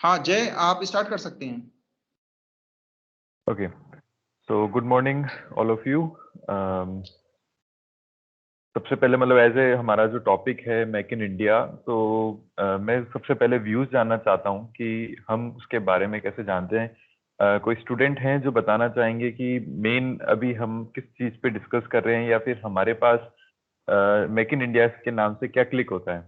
हाँ जय, आप स्टार्ट कर सकते हैं। Okay, so good morning all of you. सबसे पहले मतलब एज ए हमारा जो टॉपिक है मेक इन इंडिया, तो मैं सबसे पहले व्यूज जानना चाहता हूँ कि हम उसके बारे में कैसे जानते हैं। कोई स्टूडेंट हैं जो बताना चाहेंगे कि मेन अभी हम किस चीज पे डिस्कस कर रहे हैं, या फिर हमारे पास मेक इन इंडिया के नाम से क्या क्लिक होता है।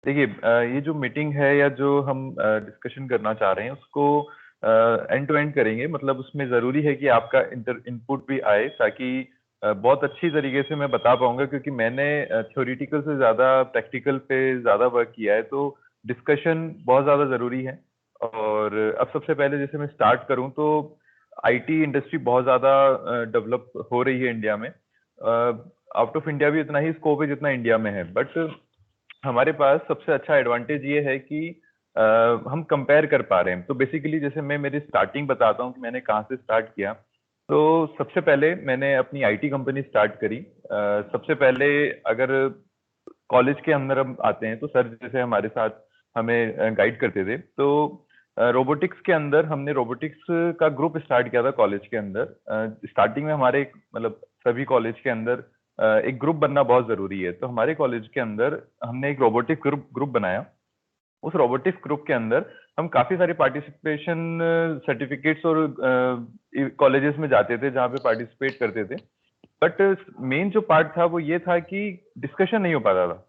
देखिए, ये जो मीटिंग है या जो हम डिस्कशन करना चाह रहे हैं उसको एंड टू एंड करेंगे। मतलब उसमें जरूरी है कि आपका इनपुट भी आए, ताकि बहुत अच्छी तरीके से मैं बता पाऊंगा, क्योंकि मैंने थ्योरेटिकल से ज्यादा प्रैक्टिकल पे ज्यादा वर्क किया है, तो डिस्कशन बहुत ज्यादा जरूरी है। और अब सबसे पहले जैसे मैं स्टार्ट करूं, तो आईटी इंडस्ट्री बहुत ज्यादा डेवलप हो रही है इंडिया में। आउट ऑफ इंडिया भी उतना ही स्कोप है जितना इंडिया में है, बट हमारे पास सबसे अच्छा एडवांटेज ये है कि हम कंपेयर कर पा रहे हैं। तो बेसिकली जैसे मैं मेरी स्टार्टिंग बताता हूँ कि मैंने कहाँ से स्टार्ट किया। तो सबसे पहले मैंने अपनी आईटी कंपनी स्टार्ट करी। सबसे पहले अगर कॉलेज के अंदर हम आते हैं, तो सर जैसे हमारे साथ हमें गाइड करते थे, तो रोबोटिक्स के अंदर हमने रोबोटिक्स का ग्रुप स्टार्ट किया था कॉलेज के अंदर। स्टार्टिंग में हमारे मतलब सभी कॉलेज के अंदर एक ग्रुप बनना बहुत जरूरी है। तो हमारे कॉलेज के अंदर हमने एक रोबोटिक्स ग्रुप बनाया। उस रोबोटिक्स ग्रुप के अंदर हम काफी सारे पार्टिसिपेशन सर्टिफिकेट्स और कॉलेजेस में जाते थे जहाँ पे पार्टिसिपेट करते थे। बट मेन जो पार्ट था वो ये था कि डिस्कशन नहीं हो पाता था।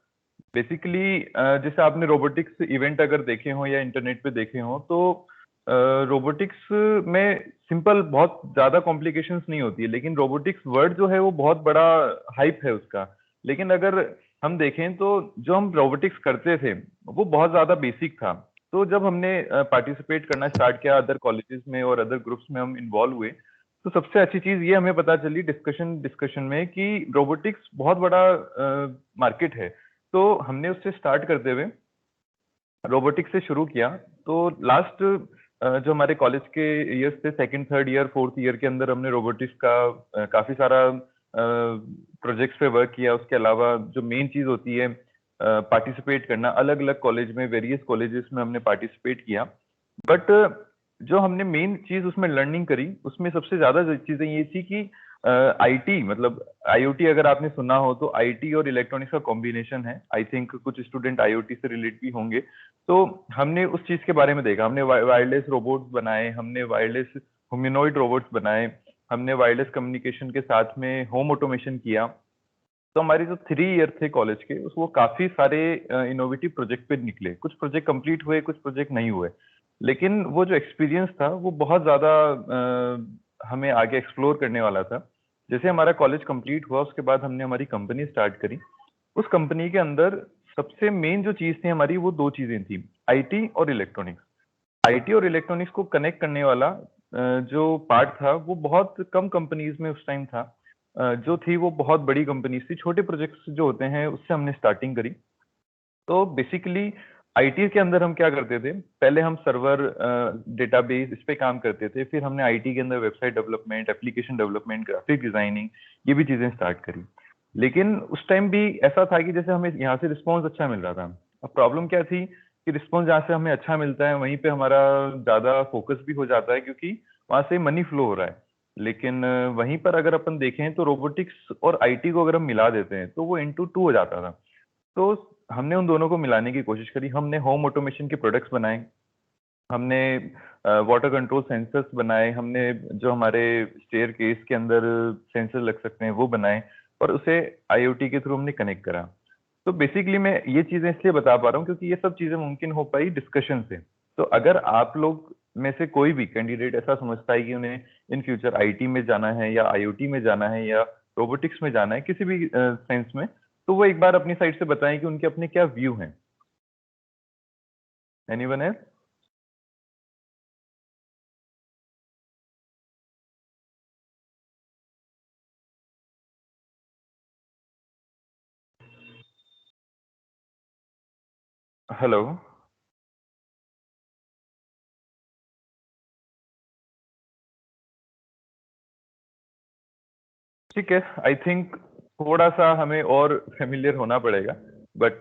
बेसिकली जैसे आपने रोबोटिक्स इवेंट अगर देखे हो या इंटरनेट पे देखे हो, तो रोबोटिक्स में सिंपल बहुत ज्यादा कॉम्प्लिकेशंस नहीं होती है, लेकिन रोबोटिक्स वर्ड जो है वो बहुत बड़ा हाइप है उसका। लेकिन अगर हम देखें तो जो हम रोबोटिक्स करते थे वो बहुत ज्यादा बेसिक था। तो जब हमने पार्टिसिपेट करना स्टार्ट किया अदर कॉलेजेस में और अदर ग्रुप्स में हम इन्वॉल्व हुए, तो सबसे अच्छी चीज ये हमें पता चली डिस्कशन डिस्कशन में कि रोबोटिक्स बहुत बड़ा मार्केट है। तो हमने उससे स्टार्ट करते हुए रोबोटिक्स से शुरू किया। तो लास्ट जो हमारे कॉलेज के ईयर्स थे, second third year fourth year के अंदर हमने रोबोटिक्स का काफी सारा प्रोजेक्ट्स पे वर्क किया। उसके अलावा जो मेन चीज होती है पार्टिसिपेट करना, अलग अलग कॉलेज में वेरियस कॉलेजेस में हमने पार्टिसिपेट किया। बट जो हमने मेन चीज उसमें लर्निंग करी, उसमें सबसे ज्यादा चीजें ये थी कि आईटी मतलब आईओटी अगर आपने सुना हो, तो आईटी और इलेक्ट्रॉनिक्स का कॉम्बिनेशन है। आई थिंक कुछ स्टूडेंट आईओटी से रिलेट भी होंगे। तो हमने उस चीज के बारे में देखा, हमने वायरलेस रोबोट्स बनाए, हमने वायरलेस ह्यूमनॉइड रोबोट्स बनाए, हमने वायरलेस कम्युनिकेशन के साथ में होम ऑटोमेशन किया। तो हमारे जो 3 ईयर थे कॉलेज के, उस वो काफी सारे इनोवेटिव प्रोजेक्ट पे निकले। कुछ प्रोजेक्ट कंप्लीट हुए, कुछ प्रोजेक्ट नहीं हुए, लेकिन वो जो एक्सपीरियंस था वो बहुत ज्यादा हमें आगे एक्सप्लोर करने वाला था। जैसे हमारा कॉलेज कंप्लीट हुआ, उसके बाद हमने हमारी कंपनी स्टार्ट करी। उस कंपनी के अंदर सबसे मेन जो चीज थी हमारी, वो दो चीजें थी, आईटी और इलेक्ट्रॉनिक्स। आईटी और इलेक्ट्रॉनिक्स को कनेक्ट करने वाला जो पार्ट था वो बहुत कम कंपनीज में उस टाइम था। जो थी वो बहुत बड़ी कंपनीज थी। छोटे प्रोजेक्ट्स जो होते हैं उससे हमने स्टार्टिंग करी। तो बेसिकली आईटी के अंदर हम क्या करते थे, पहले हम सर्वर डेटाबेस इस पे काम करते थे। फिर हमने आईटी के अंदर website development, application development, graphic designing, ये भी चीजें स्टार्ट करी। लेकिन उस टाइम भी ऐसा था कि जैसे हमें यहाँ से रिस्पॉन्स अच्छा मिल रहा था। अब प्रॉब्लम क्या थी कि रिस्पॉन्स जहाँ से हमें अच्छा मिलता है वहीं पे हमारा ज्यादा फोकस भी हो जाता है, क्योंकि वहां से मनी फ्लो हो रहा है। लेकिन वहीं पर अगर अपन देखें तो रोबोटिक्स और आईटी को अगर हम मिला देते हैं तो वो इंटू टू हो जाता था। तो हमने उन दोनों को मिलाने की कोशिश करी। हमने होम ऑटोमेशन के प्रोडक्ट्स बनाए, हमने वाटर कंट्रोल सेंसर्स बनाए, हमने जो हमारे स्टेयर केस के अंदर सेंसर लग सकते हैं वो बनाए, और उसे आईओटी के थ्रू हमने कनेक्ट करा। तो बेसिकली मैं ये चीजें इसलिए बता पा रहा हूँ क्योंकि ये सब चीजें मुमकिन हो पाई डिस्कशन से। तो अगर आप लोग में से कोई भी कैंडिडेट ऐसा समझता है कि उन्हें इन फ्यूचर आईटी में जाना है या आईओटी में जाना है या रोबोटिक्स में जाना है, किसी भी सेंस में, तो वो एक बार अपनी साइड से बताएं कि उनके अपने क्या व्यू हैं। एनीवन है? हेलो? ठीक है, आई थिंक थोड़ा सा हमें और फेमिलियर होना पड़ेगा, बट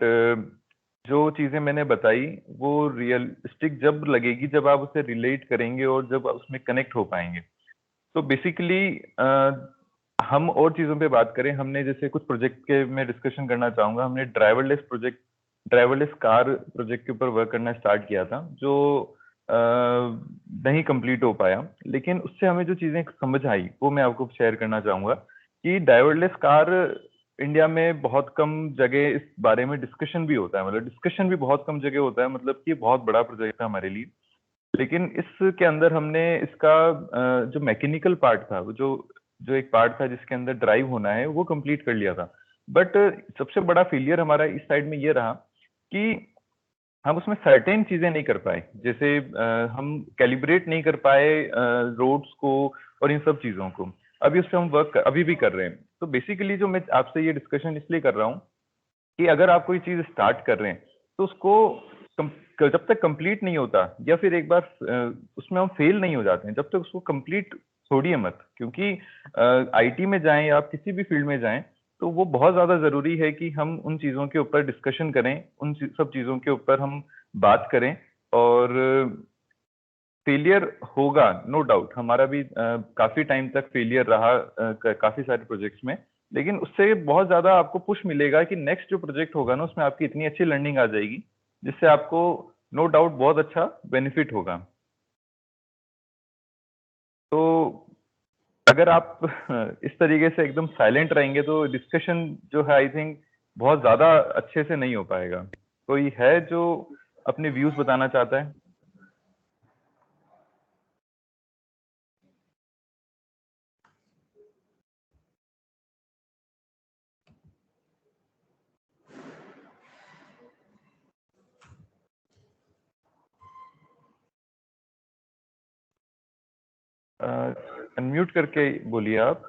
जो चीजें मैंने बताई वो रियलिस्टिक जब लगेगी जब आप उसे रिलेट करेंगे और जब आप उसमें कनेक्ट हो पाएंगे। तो बेसिकली हम और चीजों पे बात करें, हमने जैसे कुछ प्रोजेक्ट के मैं डिस्कशन करना चाहूंगा। हमने ड्राइवरलेस कार प्रोजेक्ट के ऊपर वर्क करना स्टार्ट किया था, जो नहीं कंप्लीट हो पाया, लेकिन उससे हमें जो चीजें समझ आई वो मैं आपको शेयर करना चाहूंगा कि ड्राइवरलेस कार इंडिया में बहुत कम जगह इस बारे में डिस्कशन भी होता है, मतलब डिस्कशन भी बहुत कम जगह होता है, मतलब कि बहुत बड़ा प्रोजेक्ट था हमारे लिए। लेकिन इसके अंदर हमने इसका जो मैकेनिकल पार्ट था, वो जो जो एक पार्ट था जिसके अंदर ड्राइव होना है, वो कंप्लीट कर लिया था। बट सबसे बड़ा फेलियर हमारा इस साइड में ये रहा कि हम उसमें सर्टेन चीजें नहीं कर पाए, जैसे हम कैलिब्रेट नहीं कर पाए रोड्स को और इन सब चीजों को। अभी उस पर हम वर्क अभी भी कर रहे हैं। तो बेसिकली जो मैं आपसे ये डिस्कशन इसलिए कर रहा हूँ कि अगर आप कोई चीज स्टार्ट कर रहे हैं तो उसको जब तक कंप्लीट नहीं होता, या फिर एक बार उसमें हम फेल नहीं हो जाते हैं, जब तक उसको कंप्लीट छोड़िए मत। क्योंकि आईटी में जाएं या आप किसी भी फील्ड में जाएं, तो वो बहुत ज्यादा जरूरी है कि हम उन चीजों के ऊपर डिस्कशन करें, सब चीजों के ऊपर हम बात करें। और फेलियर होगा, नो डाउट, हमारा भी काफी टाइम तक फेलियर रहा काफी सारे प्रोजेक्ट्स में। लेकिन उससे बहुत ज्यादा आपको पुश मिलेगा कि नेक्स्ट जो प्रोजेक्ट होगा ना, उसमें आपकी इतनी अच्छी लर्निंग आ जाएगी जिससे आपको नो डाउट बहुत अच्छा बेनिफिट होगा। तो अगर आप इस तरीके से एकदम साइलेंट रहेंगे तो डिस्कशन जो है, आई थिंक बहुत ज्यादा अच्छे से नहीं हो पाएगा। कोई है जो अपने व्यूज बताना चाहता है? अनम्यूट करके बोलिए आप।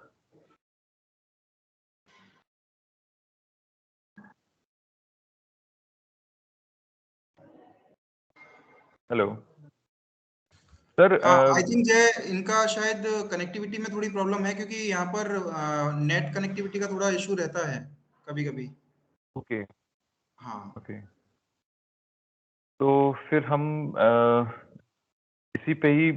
Hello sir. हाँ, आई थिंक जय, इनका शायद कनेक्टिविटी में थोड़ी प्रॉब्लम है, क्योंकि यहाँ पर नेट कनेक्टिविटी का थोड़ा इशू रहता है कभी कभी। ओके हाँ ओके, तो फिर हम इसी पे ही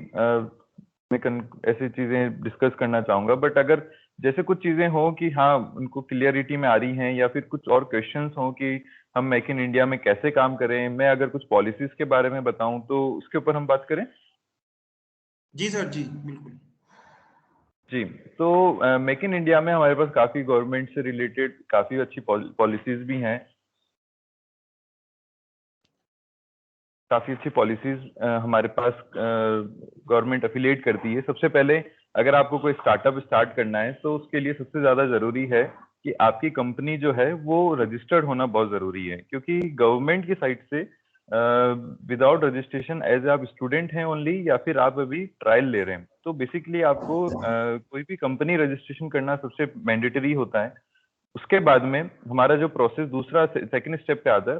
ऐसी चीजें डिस्कस करना चाहूंगा। बट अगर जैसे कुछ चीजें हो कि हाँ उनको क्लियरिटी में आ रही हैं, या फिर कुछ और क्वेश्चंस हो कि हम मेक इन इंडिया में कैसे काम करें, मैं अगर कुछ पॉलिसीज के बारे में बताऊं तो उसके ऊपर हम बात करें। जी सर, जी बिल्कुल। जी। तो मेक इन इंडिया में हमारे पास काफी गवर्नमेंट से रिलेटेड काफी अच्छी पॉलिसीज भी हैं, काफी अच्छी पॉलिसीज हमारे पास गवर्नमेंट अफिलिएट करती है। सबसे पहले अगर आपको कोई स्टार्टअप स्टार्ट करना है तो उसके लिए सबसे ज्यादा जरूरी है कि आपकी कंपनी जो है वो रजिस्टर्ड होना बहुत जरूरी है, क्योंकि गवर्नमेंट की साइड से विदाउट रजिस्ट्रेशन एज आप स्टूडेंट हैं ओनली, या फिर आप अभी ट्रायल ले रहे हैं, तो बेसिकली आपको कोई भी कंपनी रजिस्ट्रेशन करना सबसे मैंडेटरी होता है। उसके बाद में हमारा जो प्रोसेस दूसरा सेकंड स्टेप पे आता है,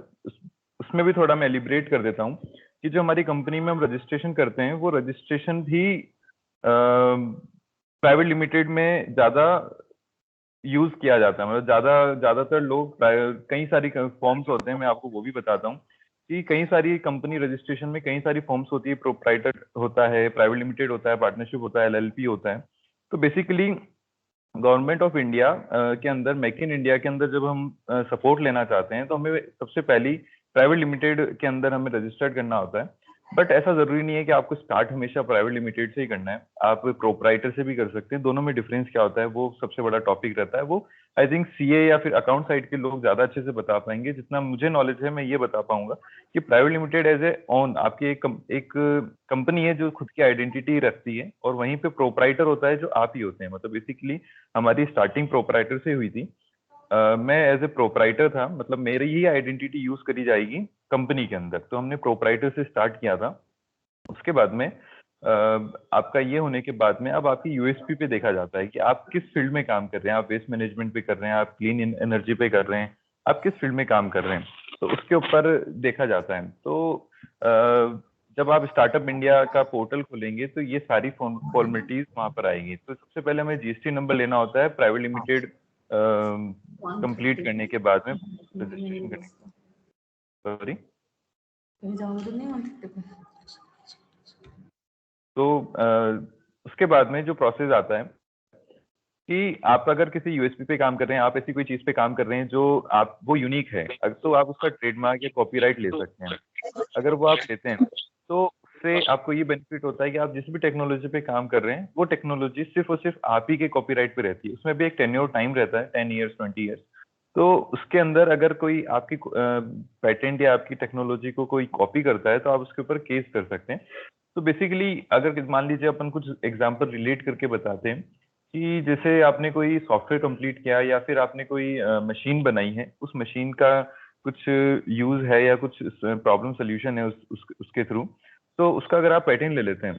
उसमें भी थोड़ा मैं एलिब्रेट कर देता हूँ कि जो हमारी कंपनी में हम रजिस्ट्रेशन करते हैं, वो रजिस्ट्रेशन भी प्राइवेट लिमिटेड में ज्यादा यूज किया जाता है। मतलब ज्यादातर लोग कई सारी फॉर्म्स होते हैं, मैं आपको वो भी बताता हूँ कि कई सारी कंपनी रजिस्ट्रेशन में कई सारी फॉर्म्स होती है, प्रोप्राइटर होता है, प्राइवेट लिमिटेड होता है, पार्टनरशिप होता है, एलएलपी होता है। तो बेसिकली गवर्नमेंट ऑफ इंडिया के अंदर, मेक इन इंडिया के अंदर जब हम सपोर्ट लेना चाहते हैं तो हमें सबसे पहली प्राइवेट लिमिटेड के अंदर हमें रजिस्टर्ड करना होता है। बट ऐसा जरूरी नहीं है कि आपको स्टार्ट हमेशा प्राइवेट लिमिटेड से ही करना है, आप प्रोपराइटर से भी कर सकते हैं। दोनों में डिफरेंस क्या होता है वो सबसे बड़ा टॉपिक रहता है, वो आई थिंक सीए या फिर अकाउंट साइड के लोग ज्यादा अच्छे से बता पाएंगे। जितना मुझे नॉलेज है मैं ये बता पाऊंगा कि private limited as a own आपकी एक कंपनी है जो खुद की आइडेंटिटी रखती है, और वहीं पे प्रोपराइटर होता है जो आप ही होते हैं। मतलब बेसिकली हमारी स्टार्टिंग प्रोपराइटर से हुई थी। मैं एज ए प्रोपराइटर था, मतलब मेरी ही आइडेंटिटी यूज करी जाएगी कंपनी के अंदर, तो हमने प्रोपराइटर से स्टार्ट किया था। उसके बाद में आपका ये होने के बाद में अब आपकी यूएसपी पे देखा जाता है कि आप किस फील्ड में काम कर रहे हैं। आप वेस्ट मैनेजमेंट पे कर रहे हैं, आप क्लीन एनर्जी पे कर रहे हैं, आप किस फील्ड में काम कर रहे हैं, तो उसके ऊपर देखा जाता है। तो जब आप स्टार्टअप इंडिया का पोर्टल खोलेंगे तो ये सारी फॉर्मेलिटीज वहां पर आएगी। तो सबसे पहले हमें जीएसटी नंबर लेना होता है, प्राइवेट लिमिटेड कंप्लीट करने के बाद में रजिस्ट्रेशन करने के बाद, सॉरी, तो उसके बाद में जो प्रोसेस आता है कि आप अगर किसी यूएसपी पे काम कर रहे हैं, आप ऐसी कोई चीज पे काम कर रहे हैं जो आप वो यूनिक है, तो आप उसका ट्रेडमार्क या कॉपीराइट ले सकते हैं। अगर वो आप लेते हैं तो उससे आपको ये बेनिफिट होता है कि आप जिस भी टेक्नोलॉजी पे काम कर रहे हैं वो टेक्नोलॉजी सिर्फ और सिर्फ आप ही के कॉपीराइट पे रहती है। उसमें भी एक टेन्योर टाइम रहता है, 10 ईयर्स 20 ईयर्स। तो उसके अंदर अगर कोई आपकी पेटेंट या आपकी टेक्नोलॉजी को कोई कॉपी करता है तो आप उसके ऊपर केस कर सकते हैं। तो बेसिकली अगर मान लीजिए अपन कुछ एग्जांपल रिलेट करके बताते हैं कि जैसे आपने कोई सॉफ्टवेयर कंप्लीट किया या फिर आपने कोई मशीन बनाई है, उस मशीन का कुछ यूज है या कुछ प्रॉब्लम सोल्यूशन है उसके थ्रू, तो उसका अगर आप पेटेंट ले लेते हैं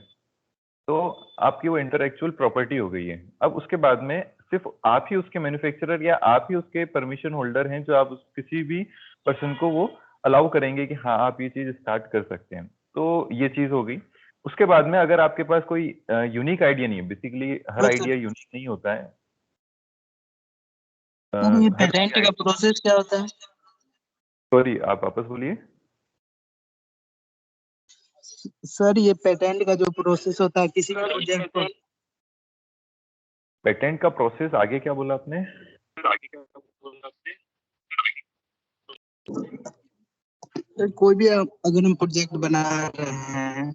तो आपकी वो इंटेलेक्चुअल प्रॉपर्टी हो गई है। अब उसके बाद में सिर्फ आप ही उसके मैन्युफैक्चरर या आप ही उसके परमिशन होल्डर हैं, जो आप किसी भी पर्सन को वो अलाउ करेंगे कि हाँ आप ये चीज स्टार्ट कर सकते हैं। तो ये चीज हो गई। उसके बाद में अगर आपके पास कोई यूनिक आइडिया नहीं है, बेसिकली हर आइडिया यूनिक नहीं होता है। ये हर पेटेंट का प्रोसेस क्या होता है? सॉरी, आप वापस बोलिए। सर ये पेटेंट का जो प्रोसेस होता है किसी भी प्रोजेक्ट को, पेटेंट का प्रोसेस आगे क्या बोला आपने? तो कोई भी अगर हम प्रोजेक्ट बना रहे हैं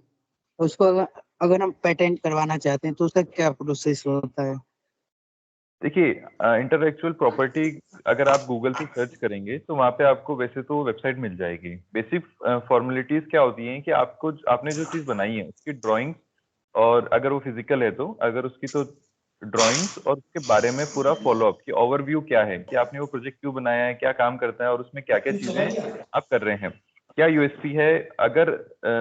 उसको अगर हम पेटेंट करवाना चाहते हैं तो उसका क्या प्रोसेस होता है? देखिए, इंटेलेक्चुअल प्रॉपर्टी अगर आप गूगल पे सर्च करेंगे तो वहां पे आपको वैसे तो वेबसाइट मिल जाएगी। बेसिक फॉर्मेलिटीज क्या होती हैं कि आपने जो चीज बनाई है उसकी ड्राइंग्स, और अगर वो फिजिकल है तो अगर उसकी तो ड्राइंग्स, और उसके बारे में पूरा फॉलोअप की ओवरव्यू क्या है कि आपने वो प्रोजेक्ट क्यों बनाया है, क्या काम करता है और उसमें क्या क्या चीजें आप कर रहे हैं, क्या यूएसपी है। अगर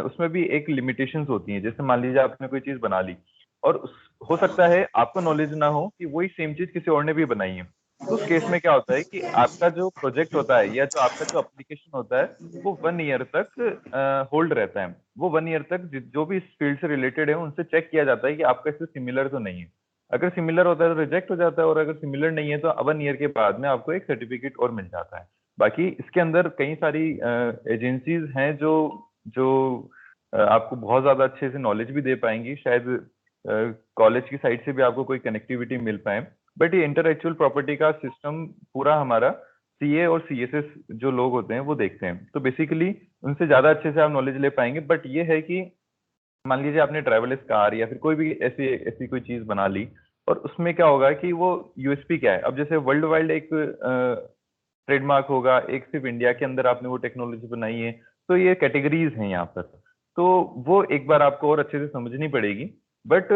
उसमें भी एक लिमिटेशंस होती हैं, जैसे मान लीजिए आपने कोई चीज बना ली और हो सकता है आपको नॉलेज ना हो कि वही सेम चीज किसी और ने भी बनाई है। तो उस केस में क्या होता है कि आपका जो प्रोजेक्ट होता है या जो आपका जो एप्लीकेशन होता है वो 1 ईयर तक होल्ड रहता है। वो 1 ईयर तक जो भी इस फील्ड से रिलेटेड है उनसे चेक किया जाता है कि आपका इससे सिमिलर तो नहीं है। अगर सिमिलर होता है तो रिजेक्ट हो जाता है, और अगर सिमिलर नहीं है तो 1 ईयर के बाद में आपको एक सर्टिफिकेट और मिल जाता है। बाकी इसके अंदर कई सारी एजेंसीज हैं जो जो आपको बहुत ज्यादा अच्छे से नॉलेज भी दे पाएंगी। शायद कॉलेज की साइड से भी आपको कोई कनेक्टिविटी मिल पाए। बट ये इंटेलेक्चुअल प्रॉपर्टी का सिस्टम पूरा हमारा सीए और सीएसएस जो लोग होते हैं वो देखते हैं। तो बेसिकली उनसे ज्यादा अच्छे से आप नॉलेज ले पाएंगे। बट ये है कि मान लीजिए आपने ट्रैवलर्स कार या फिर कोई भी ऐसी ऐसी कोई चीज बना ली, और उसमें क्या होगा कि वो यूएसपी क्या है। अब जैसे वर्ल्ड वाइड एक ट्रेडमार्क होगा, एक सिर्फ इंडिया के अंदर आपने वो टेक्नोलॉजी बनाई है, तो ये कैटेगरीज हैं यहाँ पर। तो वो एक बार आपको और अच्छे से समझनी पड़ेगी। बट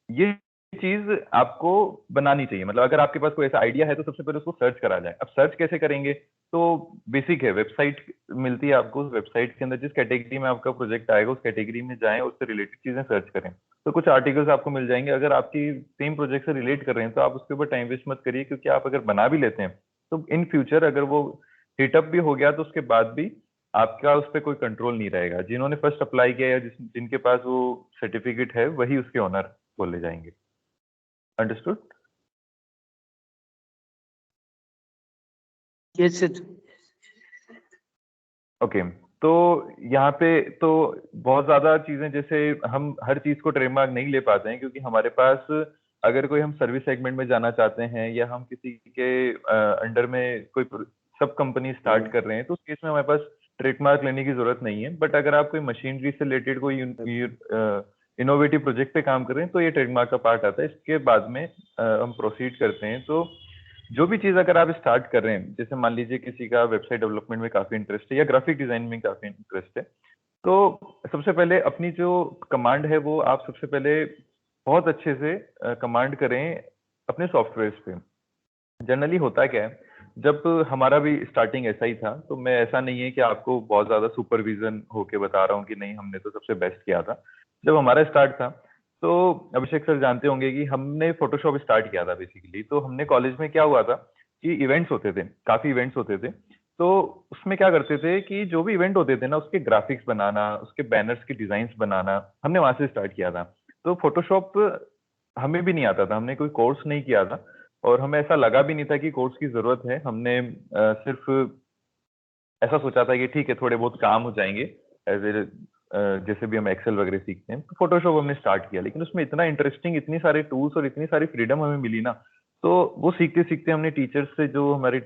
ये चीज आपको बनानी चाहिए। मतलब अगर आपके पास कोई ऐसा आइडिया है तो सबसे पहले उसको सर्च करा जाए। अब सर्च कैसे करेंगे? तो बेसिक है, वेबसाइट मिलती है आपको। उस वेबसाइट के अंदर जिस कैटेगरी में आपका प्रोजेक्ट आएगा उस कैटेगरी में जाएं, उससे रिलेटेड चीजें सर्च करें, तो कुछ आर्टिकल्स आपको मिल जाएंगे। अगर आपकी सेम प्रोजेक्ट से रिलेट कर रहे हैं तो आप उसके ऊपर टाइम वेस्ट मत करिए, क्योंकि आप अगर बना भी लेते हैं तो इन फ्यूचर अगर वो हिटअप भी हो गया तो उसके बाद भी आपका उस पर कोई कंट्रोल नहीं रहेगा। जिन्होंने फर्स्ट अप्लाई किया या जिनके पास वो सर्टिफिकेट है वही उसके ओनर बोले जाएंगे। अंडरस्टूड? Yes sir. ओके। तो यहाँ पे तो बहुत ज्यादा चीजें, जैसे हम हर चीज को ट्रेडमार्क नहीं ले पाते हैं, क्योंकि हमारे पास अगर कोई हम सर्विस सेगमेंट में जाना चाहते हैं या हम किसी के अंडर में कोई सब कंपनी स्टार्ट कर रहे हैं, तो उस केस में हमारे पास ट्रेडमार्क लेने की जरूरत नहीं है। बट अगर आप कोई मशीनरी से रिलेटेड कोई इनोवेटिव प्रोजेक्ट पे काम कर रहे हैं तो ये ट्रेडमार्क का पार्ट आता है। इसके बाद में हम प्रोसीड करते हैं। तो जो भी चीज अगर आप स्टार्ट कर रहे हैं, जैसे मान लीजिए किसी का वेबसाइट डेवलपमेंट में काफी इंटरेस्ट है या ग्राफिक डिजाइन में काफी इंटरेस्ट है, तो सबसे पहले अपनी जो कमांड है वो आप सबसे पहले बहुत अच्छे से कमांड करें अपने सॉफ्टवेयर पे। जनरली होता क्या है, जब हमारा भी स्टार्टिंग ऐसा ही था, तो मैं ऐसा नहीं है कि आपको बहुत ज्यादा सुपरविजन होके बता रहा हूँ कि नहीं हमने तो सबसे बेस्ट किया था। जब हमारा स्टार्ट था तो अभिषेक सर जानते होंगे कि हमने फोटोशॉप स्टार्ट किया था बेसिकली। तो हमने कॉलेज में क्या हुआ था कि इवेंट्स होते थे, काफी इवेंट्स होते थे। तो उसमें क्या करते थे कि जो भी इवेंट होते थे ना, उसके ग्राफिक्स बनाना, उसके बैनर्स के डिजाइन बनाना, हमने वहां से स्टार्ट किया था। तो फोटोशॉप हमें भी नहीं आता था, हमने कोई कोर्स नहीं किया था। और हमें ऐसा लगा भी नहीं था कि कोर्स की जरूरत है। हमने सिर्फ ऐसा सोचा था कि ठीक है थोड़े बहुत काम हो जाएंगे एज ए जैसे भी हम एक्सेल वगैरह सीखते हैं, तो फोटोशॉप हमने स्टार्ट किया। लेकिन उसमें इतना इंटरेस्टिंग, इतनी सारे टूल्स और इतनी सारी फ्रीडम हमें मिली ना, तो वो सीखते सीखते हमने टीचर्स से, जो हमारे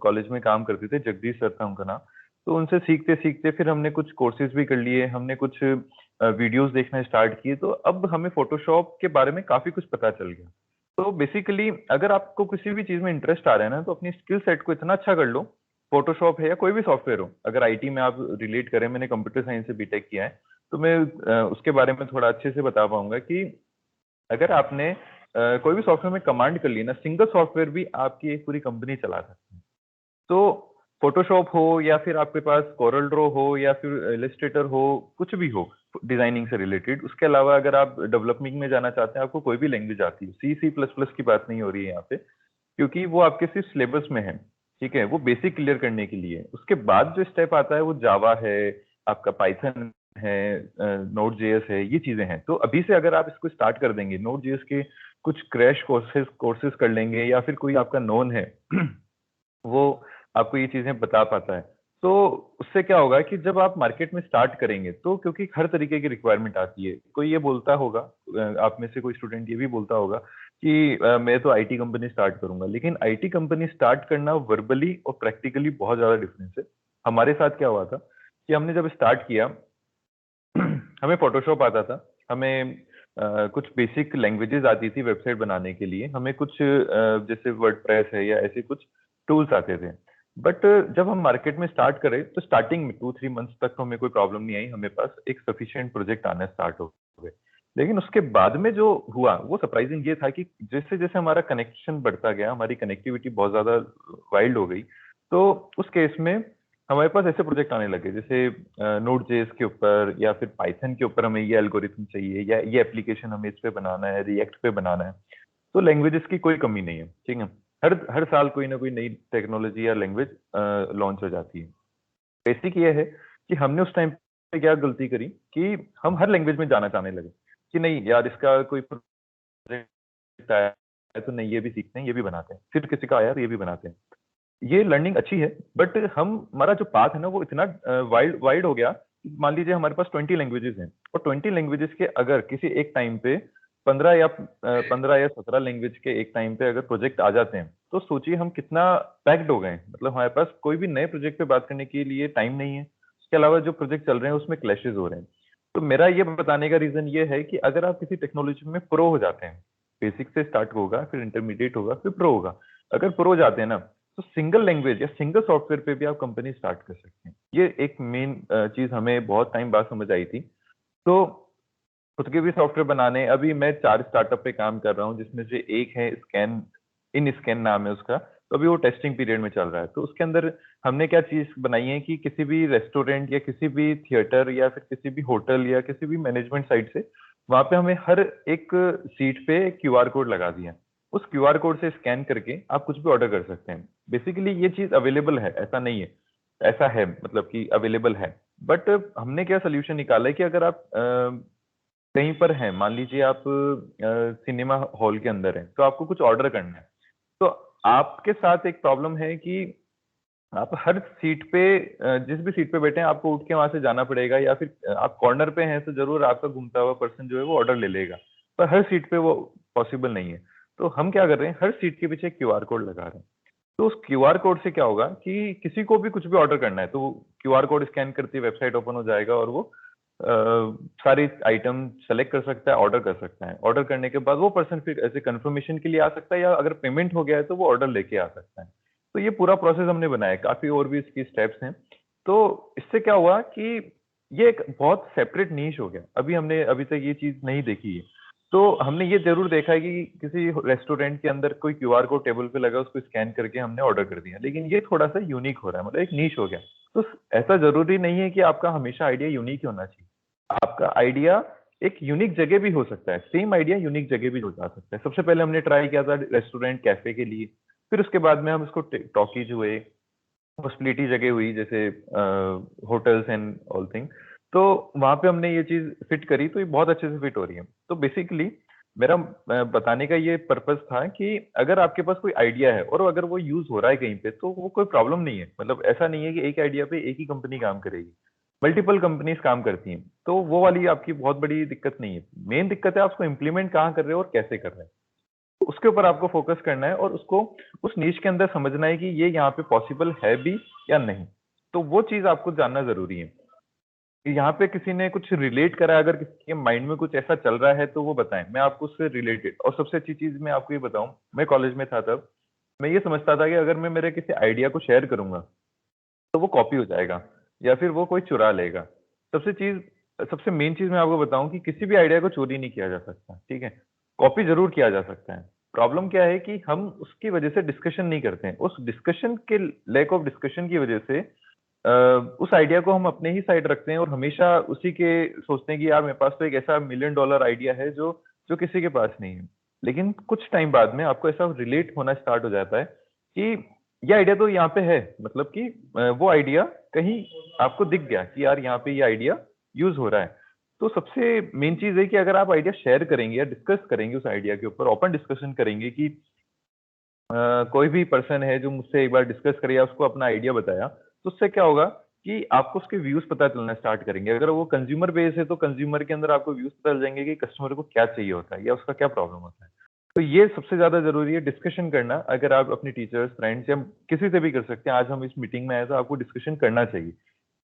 कॉलेज में काम करते थे, जगदीश सर था उनका नाम, तो उनसे सीखते सीखते फिर हमने कुछ कोर्सेज भी कर लिए, हमने कुछ वीडियोस देखना स्टार्ट किए। तो अब हमें फोटोशॉप के बारे में काफी कुछ पता चल गया। तो बेसिकली अगर आपको किसी भी चीज में इंटरेस्ट आ रहा है ना, तो अपनी स्किल सेट को इतना अच्छा कर लो, फोटोशॉप है या कोई भी सॉफ्टवेयर हो। अगर आईटी में आप रिलेट करें, मैंने कंप्यूटर साइंस से बीटेक किया है, तो मैं उसके बारे में थोड़ा अच्छे से बता पाऊंगा कि अगर आपने कोई भी सॉफ्टवेयर में कमांड कर ली ना, सिंगल सॉफ्टवेयर भी आपकी एक पूरी कंपनी चला सकती है। तो फोटोशॉप हो या फिर आपके पास कोरल ड्रॉ हो या फिर इलस्ट्रेटर हो, कुछ भी हो डिजाइनिंग से रिलेटेड, उसके अलावा अगर आप डेवलपमेंट में जाना चाहते हैं, आपको कोई भी लैंग्वेज आती है, C++ की बात नहीं हो रही है यहाँ पे, क्योंकि वो आपके सिर्फ सिलेबस में है, ठीक है, वो बेसिक क्लियर करने के लिए। उसके बाद जो स्टेप आता है वो जावा है, आपका पाइथन है, नोड जेएस है, ये चीजें हैं। तो अभी से अगर आप इसको स्टार्ट कर देंगे, नोड जेएस के कुछ क्रैश कोर्सेज कर लेंगे, या फिर कोई आपका नोन है वो आपको ये चीजें बता पाता है, तो उससे क्या होगा कि जब आप मार्केट में स्टार्ट करेंगे, तो क्योंकि हर तरीके की रिक्वायरमेंट आती है, कोई ये बोलता होगा, आप में से कोई स्टूडेंट ये भी बोलता होगा कि मैं तो आईटी कंपनी स्टार्ट करूंगा। लेकिन आईटी कंपनी स्टार्ट करना वर्बली और प्रैक्टिकली बहुत ज्यादा डिफरेंस है। हमारे साथ क्या हुआ था कि हमने जब स्टार्ट किया, हमें फोटोशॉप आता था, हमें कुछ बेसिक लैंग्वेजेस आती थी वेबसाइट बनाने के लिए, हमें कुछ जैसे वर्डप्रेस है या ऐसे कुछ टूल्स आते थे। बट जब हम मार्केट में स्टार्ट करें, तो स्टार्टिंग में 2-3 मंथ्स तक तो हमें कोई प्रॉब्लम नहीं आई, हमें पास एक सफिशिएंट प्रोजेक्ट आना स्टार्ट हो गए। लेकिन उसके बाद में जो हुआ वो सरप्राइजिंग ये था कि जैसे जैसे हमारा कनेक्शन बढ़ता गया, हमारी कनेक्टिविटी बहुत ज्यादा वाइल्ड हो गई, तो उस केस में हमारे पास ऐसे प्रोजेक्ट आने लगे, जैसे नोड जेएस के ऊपर या फिर पाइथन के ऊपर हमें ये एल्गोरिथम चाहिए, या ये एप्लीकेशन हमें इस पे बनाना है, रिएक्ट पे बनाना है। तो लैंग्वेजेस की कोई कमी नहीं है, ठीक है, हर हर साल कोई ना कोई नई टेक्नोलॉजी या लैंग्वेज लॉन्च हो जाती है। बेसिक ये है कि हमने उस टाइम पे क्या गलती करी कि हम हर लैंग्वेज में जाना चाहने लगे कि नहीं यार, इसका कोई प्रोजेक्ट आया है तो नहीं, ये भी सीखते हैं, ये भी बनाते हैं, फिर किसी का आया तो ये भी बनाते हैं। ये लर्निंग अच्छी है, बट हम हमारा जो पाथ है ना, वो इतना वाइड वाइड हो गया। मान लीजिए हमारे पास 20 लैंग्वेजेस हैं, और 20 लैंग्वेजेस के अगर किसी एक टाइम पे 15 या 17 लैंग्वेज के एक टाइम पे अगर प्रोजेक्ट आ जाते हैं, तो सोचिए हम कितना पैक्ड हो गए हैं। मतलब हमारे पास कोई भी नए प्रोजेक्ट पे बात करने के लिए टाइम नहीं है। उसके अलावा जो प्रोजेक्ट चल रहे हैं उसमें क्लैशेस हो रहे हैं। तो मेरा ये बताने का रीजन ये है कि अगर आप किसी टेक्नोलॉजी में प्रो हो जाते हैं, बेसिक से स्टार्ट होगा, फिर इंटरमीडिएट होगा, फिर प्रो होगा, अगर प्रो हो जाते हैं ना, तो सिंगल लैंग्वेज या सिंगल सॉफ्टवेयर पे भी आप कंपनी स्टार्ट कर सकते हैं। ये एक मेन चीज हमें बहुत टाइम बाद समझ आई थी। तो खुद के भी सॉफ्टवेयर बनाने, अभी मैं 4 स्टार्टअप पे काम कर रहा हूँ, जिसमें से एक है स्कैन, इन स्कैन नाम है उसका। तो अभी वो टेस्टिंग पीरियड में चल रहा है। तो उसके अंदर हमने क्या चीज बनाई है कि किसी भी रेस्टोरेंट या किसी भी थिएटर या फिर किसी भी होटल या किसी भी मैनेजमेंट साइट से, वहां पे हमें हर एक सीट पे क्यूआर कोड लगा दिया। उस क्यूआर कोड से स्कैन करके आप कुछ भी ऑर्डर कर सकते हैं। बेसिकली ये चीज अवेलेबल है, ऐसा नहीं है, ऐसा है मतलब कि अवेलेबल है। बट हमने क्या सोल्यूशन निकाला है कि अगर आप कहीं पर हैं, मान लीजिए आप सिनेमा हॉल के अंदर हैं, तो आपको कुछ ऑर्डर करना है, तो आपके साथ एक प्रॉब्लम है कि आप हर सीट पे जिस भी सीट पे बैठे हैं, आपको उठ के वहां से जाना पड़ेगा, या फिर आप कॉर्नर पे हैं तो जरूर आपका घूमता हुआ पर्सन जो है वो ऑर्डर ले लेगा, पर हर सीट पे वो पॉसिबल नहीं है। तो हम क्या कर रहे हैं, हर सीट के पीछे क्यूआर कोड लगा रहे हैं। तो उस क्यूआर कोड से क्या होगा कि किसी को भी कुछ भी ऑर्डर करना है, तो क्यूआर कोड स्कैन करती है, वेबसाइट ओपन हो जाएगा, और वो सारी आइटम सेलेक्ट कर सकता है, ऑर्डर कर सकता है। ऑर्डर करने के बाद वो पर्सन फिर ऐसे कंफर्मेशन के लिए आ सकता है, या अगर पेमेंट हो गया है तो वो ऑर्डर लेके आ सकता है। तो ये पूरा प्रोसेस हमने बनाया है, काफी और भी इसकी स्टेप्स हैं। तो इससे क्या हुआ कि ये एक बहुत सेपरेट नीश हो गया। हमने अभी तक ये चीज नहीं देखी है। तो हमने ये जरूर देखा है कि किसी रेस्टोरेंट के अंदर कोई क्यूआर कोड टेबल पे लगा, उसको स्कैन करके हमने ऑर्डर कर दिया, लेकिन ये थोड़ा सा यूनिक हो रहा है, मतलब एक नीश हो गया। तो ऐसा जरूरी नहीं है कि आपका हमेशा आइडिया यूनिक ही होना चाहिए। आपका आइडिया एक यूनिक जगह भी हो सकता है, सेम आइडिया यूनिक जगह भी हो जा सकता है। सबसे पहले हमने ट्राई किया था रेस्टोरेंट कैफे के लिए, फिर उसके बाद में हम इसको टॉकीज हुए, हॉस्पिटलिटी जगह हुई, जैसे होटल्स एंड ऑल थिंग। तो वहां पे हमने ये चीज फिट करी, तो ये बहुत अच्छे से फिट हो रही है। तो बेसिकली मेरा बताने का ये पर्पस था कि अगर आपके पास कोई आइडिया है और अगर वो यूज हो रहा है कहीं पे तो वो कोई प्रॉब्लम नहीं है। मतलब ऐसा नहीं है कि एक आइडिया पे एक ही कंपनी काम करेगी, मल्टीपल कंपनीज काम करती हैं, तो वो वाली आपकी बहुत बड़ी दिक्कत नहीं है। मेन दिक्कत है आप उसको इम्प्लीमेंट कहाँ कर रहे हो और कैसे कर रहे हैं, उसके ऊपर आपको फोकस करना है और उसको उस नीश के अंदर समझना है कि ये यहाँ पे पॉसिबल है भी या नहीं। तो वो चीज आपको जानना जरूरी है कि यहाँ पे किसी ने कुछ रिलेट करा, अगर किसी के माइंड में कुछ ऐसा चल रहा है तो वो बताएं, मैं आपको उससे रिलेटेड। और सबसे अच्छी चीज मैं आपको ये बताऊं, मैं कॉलेज में था तब मैं ये समझता था कि अगर मैं मेरे किसी आइडिया को शेयर करूंगा तो वो कॉपी हो जाएगा या फिर वो कोई चुरा लेगा। सबसे मेन चीज मैं आपको बताऊं कि किसी भी आइडिया को चोरी नहीं किया जा सकता, ठीक है। कॉपी जरूर किया जा सकता है। प्रॉब्लम क्या है कि हम उसकी वजह से डिस्कशन नहीं करते हैं, उस डिस्कशन के लैक ऑफ डिस्कशन की वजह से उस आइडिया को हम अपने ही साइड रखते हैं और हमेशा उसी के सोचते हैं कि यार मेरे पास तो एक ऐसा मिलियन डॉलर आइडिया है जो जो किसी के पास नहीं है। लेकिन कुछ टाइम बाद में आपको ऐसा रिलेट होना स्टार्ट हो जाता है कि ये आइडिया तो यहाँ पे है, मतलब कि वो आइडिया कहीं आपको दिख गया कि यार यहाँ पे ये आइडिया यूज हो रहा है। तो सबसे मेन चीज है कि अगर आप आइडिया शेयर करेंगे या डिस्कस करेंगे उस आइडिया के ऊपर, ओपन डिस्कशन करेंगे कि कोई भी पर्सन है जो मुझसे एक बार डिस्कस करे या उसको अपना आइडिया बताया, तो उससे क्या होगा कि आपको उसके व्यूज पता चलना स्टार्ट करेंगे। अगर वो कंज्यूमर बेस है तो कंज्यूमर के अंदर आपको व्यूज पता चल जाएंगे कि कस्टमर को क्या चाहिए होता है या उसका क्या प्रॉब्लम होता है। तो ये सबसे ज्यादा जरूरी है डिस्कशन करना। अगर आप अपने टीचर्स, फ्रेंड्स या किसी से भी कर सकते हैं, आज हम इस मीटिंग में आए तो आपको डिस्कशन करना चाहिए।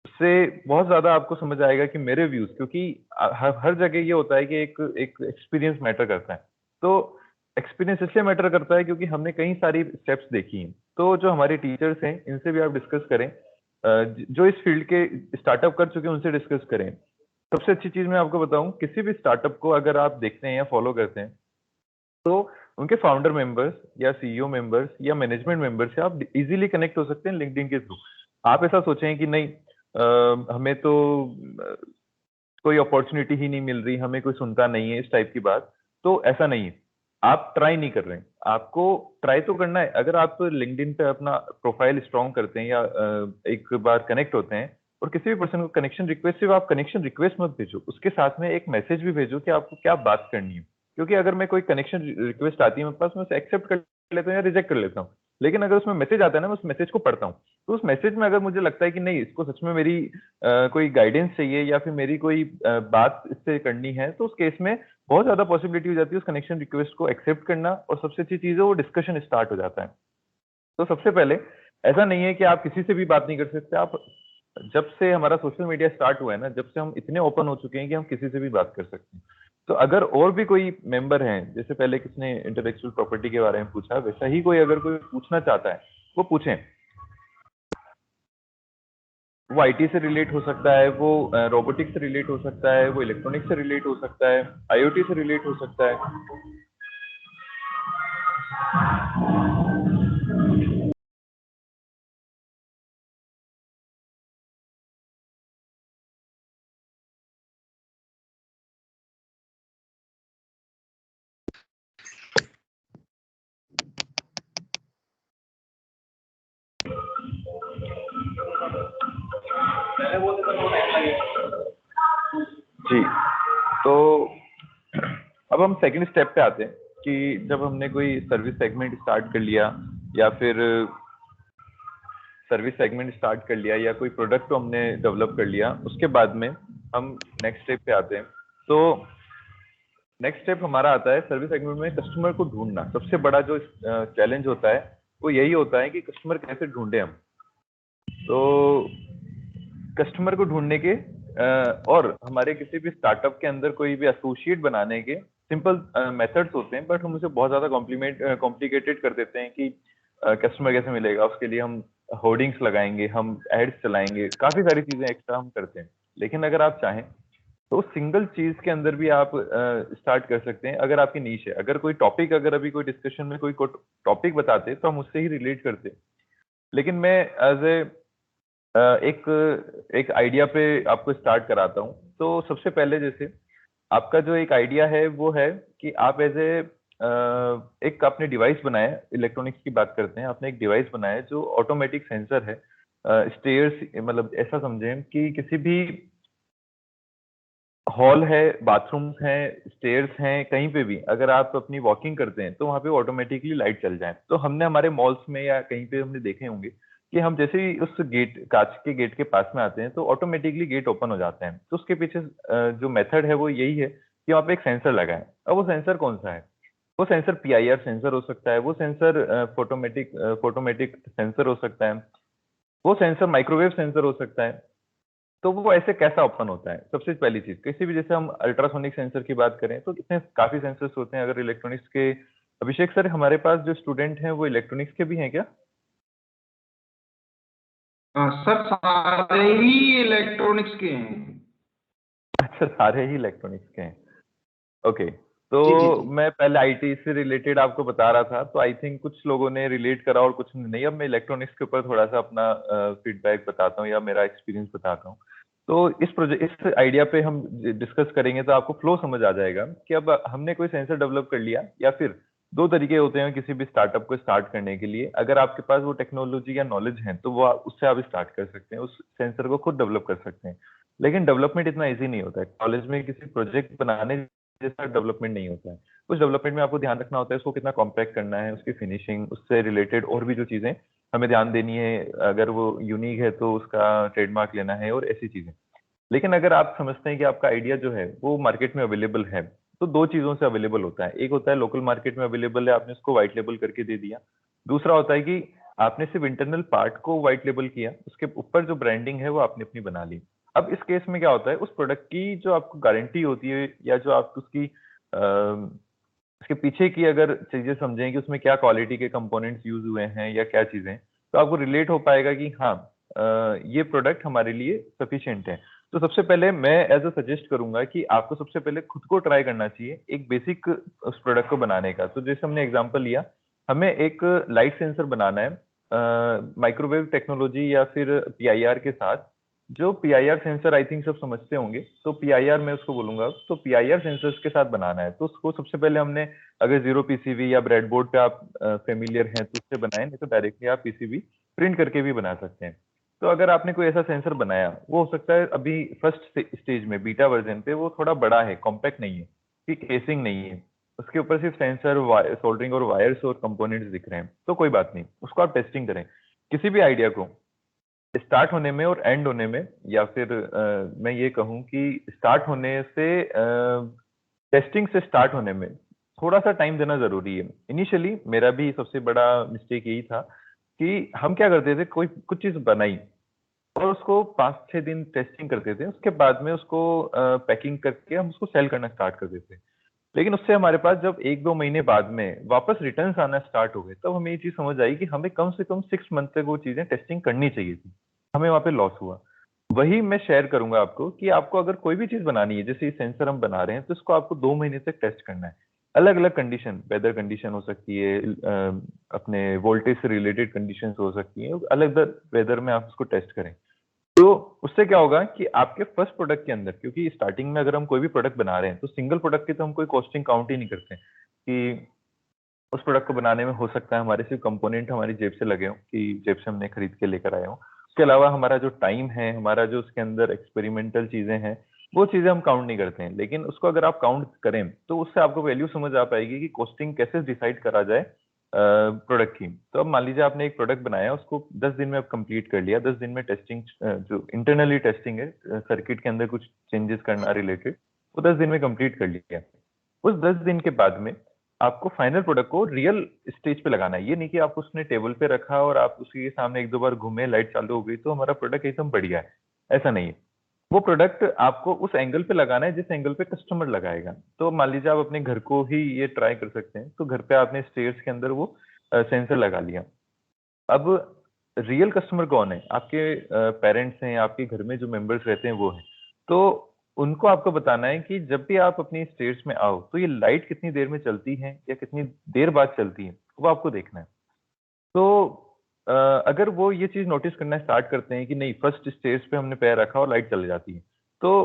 उससे बहुत ज्यादा आपको समझ आएगा कि मेरे व्यूज, क्योंकि हर जगह ये होता है कि एक एक एक्सपीरियंस मैटर करता है। तो एक्सपीरियंस इसलिए मैटर करता है क्योंकि हमने कई सारी स्टेप्स देखी हैं। तो जो हमारे टीचर्स हैं इनसे भी आप डिस्कस करें, जो इस फील्ड के स्टार्टअप कर चुके हैं उनसे डिस्कस करें। सबसे अच्छी चीज मैं आपको बताऊं, किसी भी स्टार्टअप को अगर आप देखते हैं या फॉलो करते हैं तो उनके फाउंडर मेंबर्स या सीईओ मेंबर्स या मैनेजमेंट मेंबर्स से आप इजीली कनेक्ट हो सकते हैं लिंक्डइन के थ्रू। आप ऐसा सोचें कि नहीं हमें तो अ, कोई अपॉर्चुनिटी ही नहीं मिल रही, हमें कोई सुनता नहीं है, इस टाइप की बात, तो ऐसा नहीं है। आप ट्राई नहीं कर रहे हैं, आपको ट्राई तो करना है। अगर आप लिंक्डइन पे अपना प्रोफाइल स्ट्रॉन्ग करते हैं या एक बार कनेक्ट होते हैं और किसी भी पर्सन को कनेक्शन रिक्वेस्ट, सिर्फ आप कनेक्शन रिक्वेस्ट मत भेजो, उसके साथ में एक मैसेज भी भेजो कि आपको क्या बात करनी है। क्योंकि अगर मैं कोई कनेक्शन रिक्वेस्ट आती है मेरे पास, मैं उसे एक्सेप्ट कर लेता हूँ या रिजेक्ट कर लेता हूँ। लेकिन अगर उसमें मैसेज आता है ना, मैं उस मैसेज को पढ़ता हूँ। तो उस मैसेज में अगर मुझे लगता है कि नहीं इसको सच में मेरी कोई गाइडेंस चाहिए या फिर मेरी कोई बात इससे करनी है, तो उस केस में बहुत ज्यादा पॉसिबिलिटी हो जाती है उस कनेक्शन रिक्वेस्ट को एक्सेप्ट करना। और सबसे अच्छी चीज है वो डिस्कशन स्टार्ट हो जाता है। तो सबसे पहले ऐसा नहीं है कि आप किसी से भी बात नहीं कर सकते। आप, जब से हमारा सोशल मीडिया स्टार्ट हुआ है ना, जब से हम इतने ओपन हो चुके हैं कि हम किसी से भी बात कर सकते हैं। तो अगर और भी कोई मेंबर हैं, जैसे पहले किसने इंटेलेक्चुअल प्रॉपर्टी के बारे में पूछा, वैसा ही कोई अगर कोई पूछना चाहता है वो पूछें। वो आईटी से रिलेट हो सकता है, वो रोबोटिक्स से रिलेट हो सकता है, वो इलेक्ट्रॉनिक्स से रिलेट हो सकता है, आईओटी से रिलेट हो सकता है। जी, तो अब हम सेकंड स्टेप पे आते हैं कि जब हमने कोई सर्विस सेगमेंट स्टार्ट कर लिया या फिर सर्विस सेगमेंट स्टार्ट कर लिया या कोई प्रोडक्ट को हमने डेवलप कर लिया, उसके बाद में हम नेक्स्ट स्टेप पे आते हैं। तो नेक्स्ट स्टेप हमारा आता है सर्विस सेगमेंट में कस्टमर को ढूंढना। सबसे बड़ा जो चैलेंज होता है वो यही होता है कि कस्टमर कैसे ढूंढे हम। तो कस्टमर को ढूंढने के और हमारे किसी भी स्टार्टअप के अंदर कोई भी एसोसिएट बनाने के सिंपल मेथड्स होते हैं, बट हम उसे बहुत ज्यादा कॉम्प्लिकेटेड कर देते हैं कि कस्टमर कैसे मिलेगा। उसके लिए हम होर्डिंग्स लगाएंगे, हम एड्स चलाएंगे, काफी सारी चीजें एक्स्ट्रा हम करते हैं। लेकिन अगर आप चाहें तो सिंगल चीज के अंदर भी आप स्टार्ट कर सकते हैं। अगर आपकी नीश है, अगर कोई टॉपिक, अगर अभी कोई डिस्कशन में कोई टॉपिक बताते तो हम उससे ही रिलेट करते। लेकिन मैं एज ए एक एक आइडिया पे आपको स्टार्ट कराता हूँ। तो सबसे पहले जैसे आपका जो एक आइडिया है वो है कि आप एज ए एक आपने डिवाइस बनाया, इलेक्ट्रॉनिक्स की बात करते हैं, आपने एक डिवाइस बनाया जो ऑटोमेटिक सेंसर है, स्टेयर्स, मतलब ऐसा समझें कि किसी भी हॉल है, बाथरूम्स हैं, स्टेयर्स हैं, कहीं पे भी अगर आप अपनी वॉकिंग करते हैं तो वहां पे ऑटोमेटिकली लाइट चल जाए। तो हमने हमारे मॉल्स में या कहीं पे हमने देखे होंगे कि हम जैसे ही उस गेट, कांच के गेट के पास में आते हैं तो ऑटोमेटिकली गेट ओपन हो जाता है। तो उसके पीछे जो मेथड है वो यही है कि वहाँ पे एक सेंसर लगा है। अब वो सेंसर कौन सा है? वो सेंसर पीआईआर सेंसर हो सकता है, वो सेंसर फोटोमेटिक सेंसर हो सकता है, वो सेंसर माइक्रोवेव सेंसर हो सकता है। तो वो ऐसे कैसा ओपन होता है? सबसे पहली चीज, किसी भी, जैसे हम अल्ट्रासोनिक सेंसर की बात करें तो इसमें काफी सेंसर्स होते हैं। अगर इलेक्ट्रॉनिक्स के, अभिषेक सर हमारे पास जो स्टूडेंट हैं वो इलेक्ट्रॉनिक्स के भी हैं क्या? सर सारे ही इलेक्ट्रॉनिक्स के हैं। अच्छा, सारे ही इलेक्ट्रॉनिक्स के हैं। ओके, तो जी जी जी। मैं पहले आईटी से रिलेटेड आपको बता रहा था, तो आई थिंक कुछ लोगों ने रिलेट करा और कुछ ने नहीं। अब मैं इलेक्ट्रॉनिक्स के ऊपर थोड़ा सा अपना फीडबैक बताता हूँ या मेरा एक्सपीरियंस बताता हूँ। तो इस आइडिया पे हम डिस्कस करेंगे तो आपको फ्लो समझ आ जाएगा कि अब हमने कोई सेंसर डेवलप कर लिया, या फिर दो तरीके होते हैं किसी भी स्टार्टअप को स्टार्ट करने के लिए। अगर आपके पास वो टेक्नोलॉजी या नॉलेज है तो वो उससे आप स्टार्ट कर सकते हैं, उस सेंसर को खुद डेवलप कर सकते हैं। लेकिन डेवलपमेंट इतना इजी नहीं होता है। कॉलेज में किसी प्रोजेक्ट बनाने जैसा डेवलपमेंट नहीं होता है। उस डेवलपमेंट में आपको ध्यान रखना होता है उसको कितना कॉम्पैक्ट करना है, उसकी फिनिशिंग, उससे रिलेटेड और भी जो चीजें हमें ध्यान देनी है। अगर वो यूनिक है तो उसका ट्रेडमार्क लेना है और ऐसी चीजें। लेकिन अगर आप समझते हैं कि आपका आइडिया जो है वो मार्केट में अवेलेबल है, तो दो चीजों से अवेलेबल होता है। एक होता है लोकल मार्केट में अवेलेबल है, आपने उसको व्हाइट लेबल करके दे दिया। दूसरा होता है कि आपने सिर्फ इंटरनल पार्ट को व्हाइट लेबल किया, उसके ऊपर जो ब्रांडिंग है वो आपने अपनी बना ली। अब इस केस में क्या होता है, उस प्रोडक्ट की जो आपको गारंटी होती है या जो आप उसकी उसके पीछे की अगर चीजें समझें कि उसमें क्या क्वालिटी के कंपोनेंट्स यूज हुए हैं या क्या चीजें, तो आपको रिलेट हो पाएगा कि हाँ, ये प्रोडक्ट हमारे लिए सफिशिएंट है। तो सबसे पहले मैं एज अ सजेस्ट करूंगा कि आपको सबसे पहले खुद को ट्राई करना चाहिए एक बेसिक उस प्रोडक्ट को बनाने का। तो जैसे हमने एग्जांपल लिया, हमें एक लाइट सेंसर बनाना है माइक्रोवेव टेक्नोलॉजी या फिर पीआईआर के साथ। जो पीआईआर सेंसर आई थिंक सब समझते होंगे, तो पीआईआर मैं उसको बोलूंगा। तो पीआईआर सेंसर्स के साथ बनाना है तो उसको सबसे पहले हमने, अगर जीरो पीसीबी या ब्रेडबोर्ड पे आप फेमिलियर हैं तो उससे बनाए, नहीं तो डायरेक्टली आप पीसीबी प्रिंट करके भी बना सकते हैं। तो अगर आपने कोई ऐसा सेंसर बनाया, वो हो सकता है अभी फर्स्ट स्टेज में बीटा वर्जन पे वो थोड़ा बड़ा है, कॉम्पैक्ट नहीं है, कि केसिंग नहीं है, उसके ऊपर सिर्फ सेंसर, सोल्डरिंग और वायर्स और कंपोनेंट्स दिख रहे हैं, तो कोई बात नहीं, उसको आप टेस्टिंग करें। किसी भी आइडिया को स्टार्ट होने में और एंड होने में, या फिर मैं ये कहूँ कि स्टार्ट होने से, टेस्टिंग से स्टार्ट होने में थोड़ा सा टाइम देना जरूरी है। इनिशियली मेरा भी सबसे बड़ा मिस्टेक यही था कि हम क्या करते थे, कोई कुछ चीज बनाई और उसको 5-6 दिन टेस्टिंग करते थे, उसके बाद में उसको पैकिंग करके हम उसको सेल करना स्टार्ट करते थे। लेकिन उससे हमारे पास जब 1-2 महीने बाद में वापस रिटर्न्स आना स्टार्ट हो गए, तब हमें ये चीज समझ आई कि हमें कम से कम 6 मंथ तक वो चीजें टेस्टिंग करनी चाहिए थी। हमें वहां पे लॉस हुआ। वही मैं शेयर करूंगा आपको कि आपको अगर कोई भी चीज बनानी है, जैसे ये सेंसर हम बना रहे हैं, तो इसको आपको 2 महीने तक टेस्ट करना है। अलग अलग कंडीशन, वेदर कंडीशन हो सकती है, अपने वोल्टेज से रिलेटेड कंडीशन हो सकती है, अलग अलग वेदर में आप उसको टेस्ट करें। तो उससे क्या होगा कि आपके फर्स्ट प्रोडक्ट के अंदर, क्योंकि स्टार्टिंग में अगर हम कोई भी प्रोडक्ट बना रहे हैं तो सिंगल प्रोडक्ट की तो हम कोई कॉस्टिंग काउंट ही नहीं करते कि उस प्रोडक्ट को बनाने में हो सकता है हमारे सिर्फ कंपोनेंट हमारी जेब से लगे हो, कि जेब से हमने खरीद के लेकर आए हो। उसके अलावा हमारा जो टाइम है, हमारा जो उसके अंदर एक्सपेरिमेंटल चीजें हैं, वो चीजें हम काउंट नहीं करते हैं। लेकिन उसको अगर आप काउंट करें तो उससे आपको वैल्यू समझ आ पाएगी कि कॉस्टिंग कैसे डिसाइड करा जाए प्रोडक्ट की। तो अब मान लीजिए आपने एक प्रोडक्ट बनाया, उसको 10 दिन में आप कंप्लीट कर लिया। 10 दिन में टेस्टिंग, जो इंटरनली टेस्टिंग है, सर्किट के अंदर कुछ चेंजेस करना रिलेटेड, वो 10 दिन में कंप्लीट कर लिया। उस 10 दिन के बाद में आपको फाइनल प्रोडक्ट को रियल स्टेज पे लगाना है। ये नहीं कि आप उसने टेबल पे रखा और आप उसके सामने एक दो बार घूमे, लाइट चालू हो गई तो हमारा प्रोडक्ट एकदम बढ़िया है, ऐसा नहीं है। वो प्रोडक्ट आपको उस एंगल पे लगाना है जिस एंगल पे कस्टमर लगाएगा। तो मान लीजिए आप अपने घर को ही ये ट्राई कर सकते हैं। तो घर पे आपने स्टेयर्स के अंदर वो सेंसर लगा लिया। अब रियल कस्टमर कौन है? आपके पेरेंट्स हैं, आपके घर में जो मेंबर्स रहते हैं वो हैं। तो उनको आपको बताना है कि जब भी आप अपनी स्टेयर्स में आओ तो ये लाइट कितनी देर में चलती है या कितनी देर बाद चलती है, वो आपको देखना है। तो अगर वो ये चीज नोटिस करना स्टार्ट करते हैं कि नहीं, फर्स्ट स्टेज पे हमने पैर रखा और लाइट चल जाती है, तो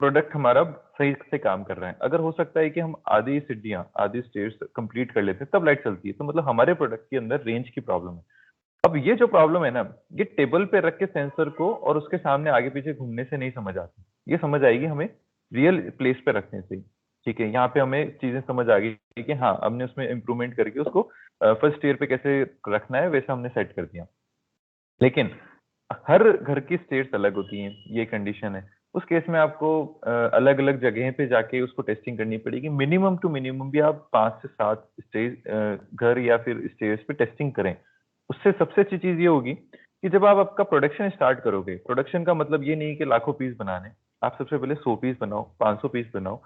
प्रोडक्ट हमारा सही से काम कर रहा है। अगर हो सकता है कि हम आधी सीढ़ियां, आधी स्टेज कंप्लीट कर लेते हैं तब लाइट चलती है, तो मतलब हमारे प्रोडक्ट के अंदर रेंज की प्रॉब्लम है। अब ये जो प्रॉब्लम है ना, ये टेबल पे रख के सेंसर को और उसके सामने आगे पीछे घूमने से नहीं समझ आती। ये समझ आएगी हमें रियल प्लेस पे रखने से। ठीक है, यहाँ पे हमें चीजें समझ आ गई कि हाँ हमने उसमें इम्प्रूवमेंट करके उसको फर्स्ट ईयर पे कैसे रखना है वैसा हमने सेट कर दिया। लेकिन हर घर की स्टेट्स अलग होती हैं, ये कंडीशन है। उस केस में आपको अलग अलग जगह पे जाके उसको टेस्टिंग करनी पड़ेगी। मिनिमम टू मिनिमम भी आप 5 से 7 स्टेज घर या फिर स्टेज पे टेस्टिंग करें। उससे सबसे अच्छी चीज ये होगी कि जब आप आपका प्रोडक्शन स्टार्ट करोगे, प्रोडक्शन का मतलब ये नहीं कि लाखों पीस बनाने, आप सबसे पहले 100 पीस बनाओ, 500 पीस बनाओ।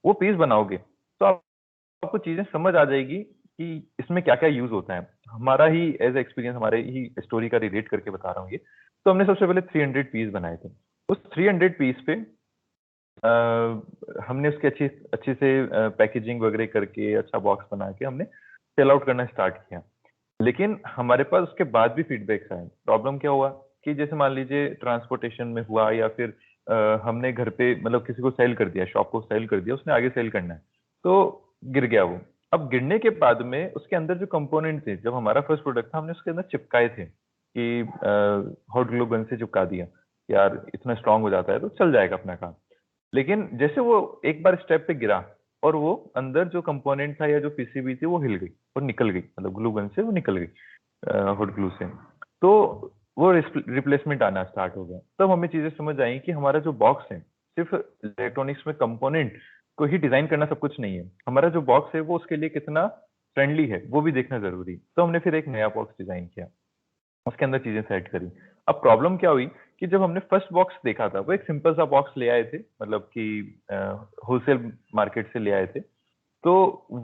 वो पीस बनाओगे तो आपको चीजें समझ आ जाएगी कि इसमें क्या क्या यूज होता है। हमारा ही एज एक्सपीरियंस, हमारे ही स्टोरी का रिलेट करके बता रहा हूँ ये। तो हमने सबसे पहले 300 पीस बनाए थे। उस 300 पीस पे हमने उसके अच्छी अच्छी से पैकेजिंग वगैरह करके अच्छा बॉक्स बना के हमने सेल आउट करना स्टार्ट किया। लेकिन हमारे पास उसके बाद भी फीडबैक्स आए। प्रॉब्लम क्या हुआ कि जैसे मान लीजिए ट्रांसपोर्टेशन में हुआ या फिर हमने घर पे मतलब किसी को सेल कर दिया, शॉप को सेल कर दिया, उसने आगे सेल करना है तो गिर गया वो। अब गिरने के बाद में उसके अंदर जो कंपोनेंट थे, जब हमारा फर्स्ट प्रोडक्ट था हमने उसके अंदर चिपकाए थे कि हॉट ग्लू गन से चिपका दिया, यार इतना स्ट्रांग हो जाता है तो चल जाएगा अपना काम। लेकिन जैसे वो एक बार स्टेप पे गिरा और वो अंदर जो कंपोनेंट था या जो पीसीबी थी वो हिल गई और निकल गई, मतलब ग्लू गन से वो निकल गई हॉट ग्लू से। तो वो रिप्लेसमेंट आना स्टार्ट हो गया। तब हमें चीजें समझ आई कि हमारा जो बॉक्स है, सिर्फ इलेक्ट्रॉनिक्स में कंपोनेंट को ही डिजाइन करना सब कुछ नहीं है, हमारा जो बॉक्स है वो उसके लिए कितना फ्रेंडली है वो भी देखना जरूरी। तो हमने फिर एक नया बॉक्स डिजाइन किया, उसके अंदर चीजें सेट करी। अब प्रॉब्लम क्या हुई कि जब हमने फर्स्ट बॉक्स देखा था, वो एक सिंपल सा बॉक्स ले आए थे, मतलब कि होलसेल मार्केट से ले आए थे। तो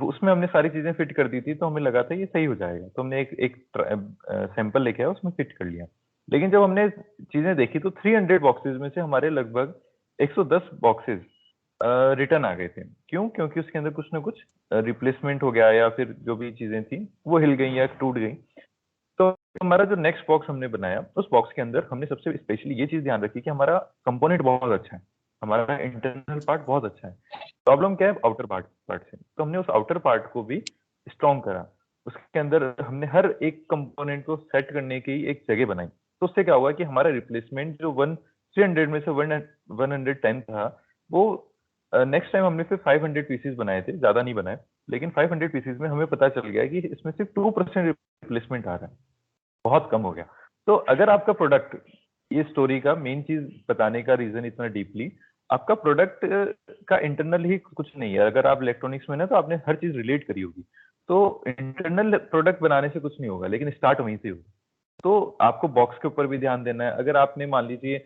उसमें हमने सारी चीजें फिट कर दी थी, तो हमें लगा था ये सही हो जाएगा, तो हमने एक एक सैंपल लेके आया, उसमें फिट कर लिया। लेकिन जब हमने चीजें देखी तो 300 बॉक्सेस में से हमारे लगभग 110 बॉक्सेस रिटर्न आ गए थे। क्यों? क्योंकि उसके अंदर कुछ ना कुछ रिप्लेसमेंट हो गया या फिर जो भी चीजें थी वो हिल गई या टूट गई। तो हमारा जो नेक्स्ट बॉक्स हमने बनाया, उस बॉक्स के अंदर हमने सबसे स्पेशली ये चीज ध्यान रखी कि हमारा कंपोनेंट बहुत अच्छा है, हमारा इंटरनल पार्ट बहुत अच्छा है। प्रॉब्लम क्या है? आउटर पार्ट से। तो हमने उस आउटर पार्ट को भी स्ट्रॉन्ग करा। उसके अंदर हमने हर एक कंपोनेंट को सेट करने की एक जगह बनाई। तो उससे क्या हुआ कि हमारा रिप्लेसमेंट जो 300 में से 110 था, वो नेक्स्ट टाइम हमने फिर 500 पीसेस बनाए थे, ज्यादा नहीं बनाए। लेकिन 500 पीसेस में हमें पता चल गया कि इसमें सिर्फ 2% रिप्लेसमेंट आ रहा है, बहुत कम हो गया। तो अगर आपका प्रोडक्ट, ये स्टोरी का मेन चीज बताने का रीजन इतना डीपली, आपका प्रोडक्ट का इंटरनल ही कुछ नहीं है। अगर आप इलेक्ट्रॉनिक्स में ना, तो आपने हर चीज रिलेट करी होगी। तो इंटरनल प्रोडक्ट बनाने से कुछ नहीं होगा, लेकिन स्टार्ट वहीं से होगा। तो आपको बॉक्स के ऊपर भी ध्यान देना है। अगर आपने मान लीजिए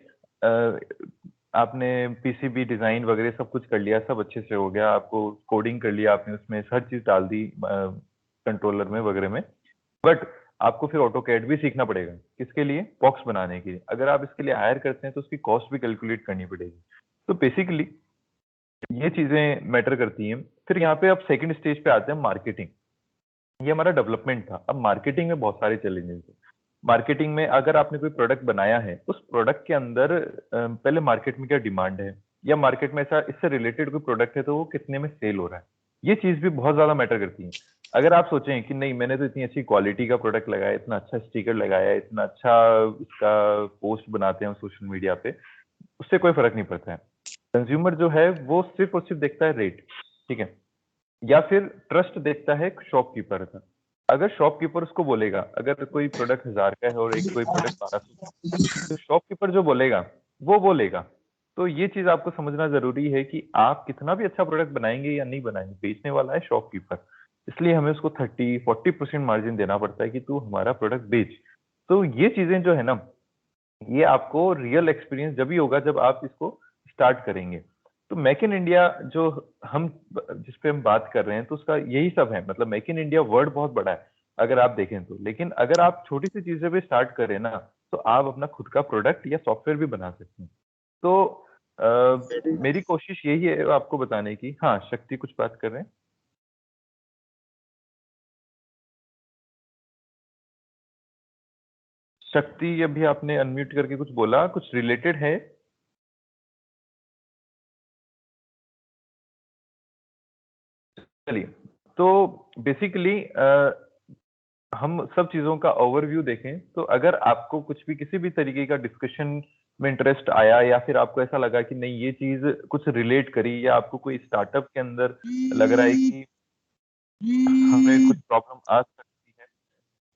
आपने पीसीबी डिजाइन वगैरह सब कुछ कर लिया, सब अच्छे से हो गया, आपको कोडिंग कर लिया आपने, उसमें हर चीज डाल दी कंट्रोलर में वगैरह में, बट आपको फिर ऑटो कैड भी सीखना पड़ेगा। किसके लिए? बॉक्स बनाने के लिए। अगर आप इसके लिए हायर करते हैं तो उसकी कॉस्ट भी कैलकुलेट करनी पड़ेगी। तो बेसिकली ये चीजें मैटर करती हैं। फिर यहाँ पे अब सेकंड स्टेज पे आते हैं, मार्केटिंग। ये हमारा डेवलपमेंट था। अब मार्केटिंग में बहुत सारे चैलेंजेस हैं। मार्केटिंग में अगर आपने कोई प्रोडक्ट बनाया है, उस प्रोडक्ट के अंदर पहले मार्केट में क्या डिमांड है, या मार्केट में ऐसा इससे रिलेटेड कोई प्रोडक्ट है तो वो कितने में सेल हो रहा है, ये चीज भी बहुत ज्यादा मैटर करती है। अगर आप सोचें कि नहीं, मैंने तो इतनी अच्छी क्वालिटी का प्रोडक्ट लगाया, इतना अच्छा स्टिकर लगाया, इतना अच्छा इसका पोस्ट बनाते हैं सोशल मीडिया पे, उससे कोई फर्क नहीं पड़ता है। कंज्यूमर जो है वो सिर्फ और सिर्फ देखता है रेट, ठीक है, या फिर ट्रस्ट देखता है शॉपकीपर का। अगर शॉपकीपर उसको बोलेगा, अगर कोई प्रोडक्ट 1000 का है और एक कोई प्रोडक्ट 1200, तो शॉपकीपर जो बोलेगा वो बोलेगा। तो ये चीज आपको समझना जरूरी है कि आप कितना भी अच्छा प्रोडक्ट बनाएंगे या नहीं बनाएंगे, बेचने वाला है शॉपकीपर। इसलिए हमें उसको 30-40% मार्जिन देना पड़ता है कि तू हमारा प्रोडक्ट बेच। तो ये चीजें जो है ना, ये आपको रियल एक्सपीरियंस जब ही होगा जब आप इसको स्टार्ट करेंगे। तो मेक इन इंडिया जो हम जिस पे हम बात कर रहे हैं, तो उसका यही सब है। मतलब मेक इन इंडिया वर्ड बहुत बड़ा है अगर आप देखें तो, लेकिन अगर आप छोटी सी चीजें भी स्टार्ट करें ना, तो आप अपना खुद का प्रोडक्ट या सॉफ्टवेयर भी बना सकते हैं। तो मेरी कोशिश यही है आपको बताने की। हाँ, शक्ति कुछ बात कर रहे हैं? शक्ति, अभी आपने अनम्यूट करके कुछ बोला, कुछ रिलेटेड है? चलिए, तो बेसिकली हम सब चीजों का ओवरव्यू देखें तो अगर आपको कुछ भी किसी भी तरीके का डिस्कशन में इंटरेस्ट आया, या फिर आपको ऐसा लगा कि नहीं ये चीज कुछ रिलेट करी, या आपको कोई स्टार्टअप के अंदर लग रहा है कि हमें कुछ प्रॉब्लम आ सकती है,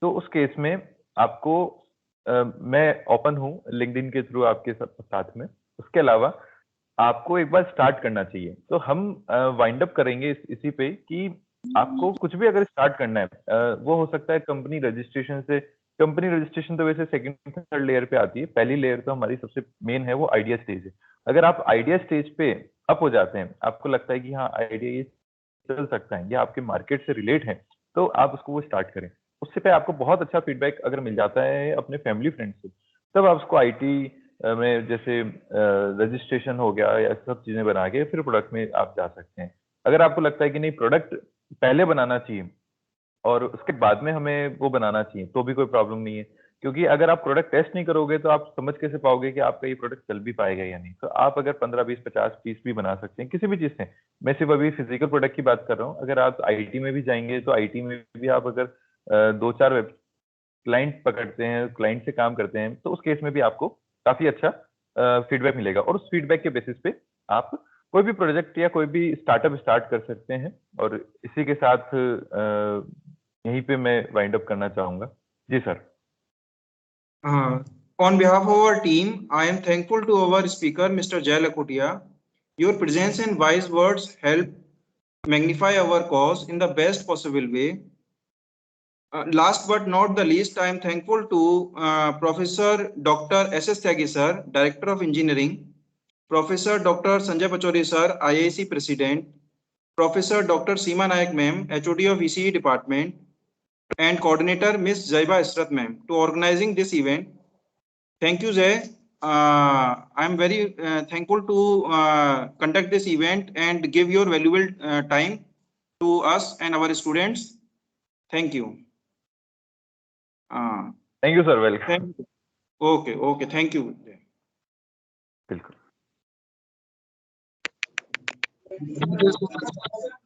तो उस केस में आपको मैं ओपन हूँ लिंक्डइन के थ्रू आपके साथ में। उसके अलावा आपको एक बार स्टार्ट करना चाहिए। तो हम वाइंड अप करेंगे इसी पे कि आपको कुछ भी अगर स्टार्ट करना है, वो हो सकता है कंपनी रजिस्ट्रेशन से। कंपनी रजिस्ट्रेशन तो वैसे सेकंड थर्ड लेयर पे आती है, पहली लेयर तो हमारी सबसे मेन है, वो आइडिया स्टेज है। अगर आप आइडिया स्टेज पे अप हो जाते हैं, आपको लगता है कि हाँ आइडिया ये चल सकता है या आपके मार्केट से रिलेट है, तो आप उसको वो स्टार्ट करें। उससे पे आपको बहुत अच्छा फीडबैक अगर मिल जाता है अपने फैमिली फ्रेंड से, तब आप उसको आईटी में जैसे रजिस्ट्रेशन हो गया या सब चीजें बना के फिर प्रोडक्ट में आप जा सकते हैं। अगर आपको लगता है कि नहीं प्रोडक्ट पहले बनाना चाहिए और उसके बाद में हमें वो बनाना चाहिए, तो भी कोई प्रॉब्लम नहीं है। क्योंकि अगर आप प्रोडक्ट टेस्ट नहीं करोगे तो आप समझ कैसे पाओगे कि आपका ये प्रोडक्ट चल भी पाएगा या नहीं। तो आप अगर 15 20 50 पीस भी बना सकते हैं किसी भी चीज से। मैं सिर्फ अभी फिजिकल प्रोडक्ट की बात कर रहा हूँ। अगर आप आईटी में भी जाएंगे तो आईटी में भी आप अगर 2-4 वेब क्लाइंट पकड़ते हैं, क्लाइंट से काम करते हैं, तो उस केस में भी आपको काफी अच्छा फीडबैक मिलेगा, और उस फीडबैक के बेसिस पे आप कोई भी प्रोजेक्ट या कोई भी स्टार्टअप स्टार्ट कर सकते हैं। और इसी के साथ यहीं पे मैं वाइंड अप करना चाहूंगा। जी sir. On behalf of our team, I am thankful to our speaker, Mr. Jay Lakhotia. Your presence and wise words help magnify our cause in the best possible way. Last but not the least, I am thankful to Professor Dr. S.S. Tyagi sir, Director of Engineering, Professor Dr. Sanjay Pachori sir, IIC President, Professor Dr. Seema Nayak ma'am, HOD of ECE Department, and Coordinator Ms. Zaiba Israt ma'am to organizing this event. Thank you, Jay. I am very thankful to conduct this event and give your valuable time to us and our students. Thank you. Thank you sir, welcome. Okay, thank you. बिल्कुल। Thank you so much.